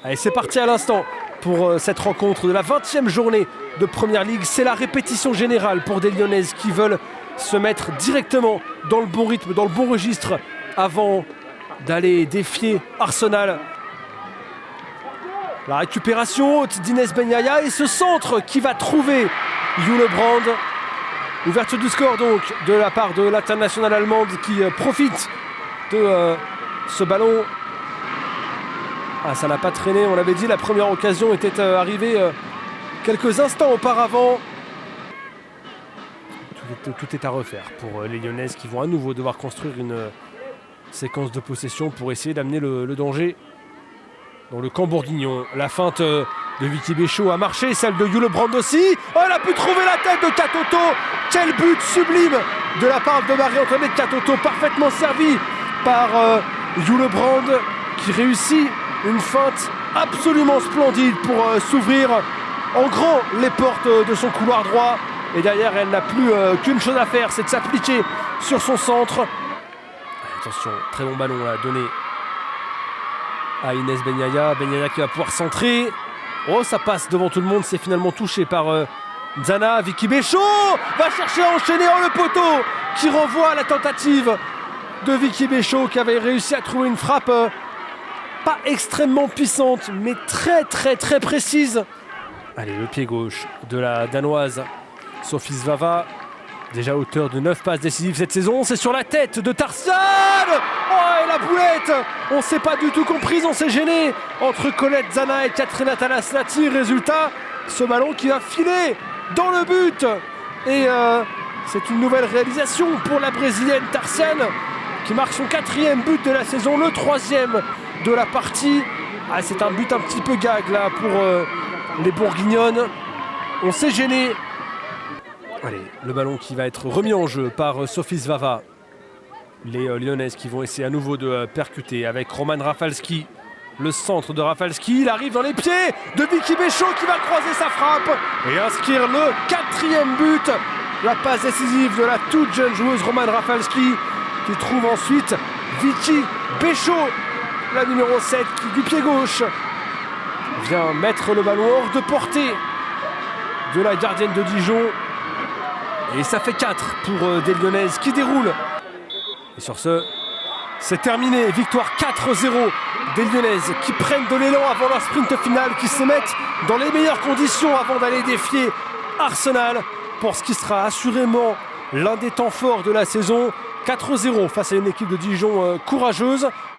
Allez, c'est parti à l'instant pour cette rencontre de la 20e journée de Première Ligue. C'est la répétition générale pour des Lyonnaises qui veulent se mettre directement dans le bon rythme, dans le bon registre avant d'aller défier Arsenal. La récupération haute d'Inès Benyaya et ce centre qui va trouver Hyllebrand. Ouverture du score donc de la part de l'internationale allemande qui profite de ce ballon. Ah, ça n'a pas traîné, on l'avait dit, la première occasion était arrivée quelques instants auparavant. Tout est à refaire pour les Lyonnaises qui vont à nouveau devoir construire une séquence de possession pour essayer d'amener le danger dans le camp bourguignon. La feinte de Vicky Béchot a marché, celle de Hyllebrand aussi. Oh, elle a pu trouver la tête de Katoto. Quel but sublime de la part de Marie-Antoinette Katoto, parfaitement servie par Hyllebrand qui réussit une feinte absolument splendide pour s'ouvrir en grand les portes de son couloir droit. Et derrière, elle n'a plus qu'une chose à faire, c'est de s'appliquer sur son centre. Attention, très bon ballon là, donné à Inès Benyaya. Benyaya qui va pouvoir centrer. Oh, ça passe devant tout le monde, c'est finalement touché par Zana. Vicky Béchot va chercher à enchaîner le poteau qui renvoie à la tentative de Vicky Béchot qui avait réussi à trouver une frappe pas extrêmement puissante, mais très précise. Allez, le pied gauche de la Danoise Sophie Svava, déjà auteur de 9 passes décisives cette saison. C'est sur la tête de Tarsian. Oh, et la boulette, on ne s'est pas du tout comprise, on s'est gêné entre Colette Zana et Catherine Athanasláti. Résultat, ce ballon qui va filer dans le but. Et c'est une nouvelle réalisation pour la Brésilienne Tarsian qui marque son 4e but de la saison, le 3e de la partie. Ah, c'est un but un petit peu gag là pour les Bourguignonnes. On s'est gêné. Allez, le ballon qui va être remis en jeu par Sophie Svava. Les Lyonnaises qui vont essayer à nouveau de percuter avec Roman Rafalski. Le centre de Rafalski, il arrive dans les pieds de Vicky Béchot qui va croiser sa frappe et inscrire le 4e but. La passe décisive de la toute jeune joueuse Roman Rafalski qui trouve ensuite Vicky Béchot, la numéro 7 qui du pied gauche vient mettre le ballon hors de portée de la gardienne de Dijon. Et ça fait 4 pour des Lyonnaises qui déroulent. Et sur ce, c'est terminé. Victoire 4-0 des Lyonnaises qui prennent de l'élan avant leur sprint final, qui se mettent dans les meilleures conditions avant d'aller défier Arsenal pour ce qui sera assurément l'un des temps forts de la saison. 4-0 face à une équipe de Dijon courageuse.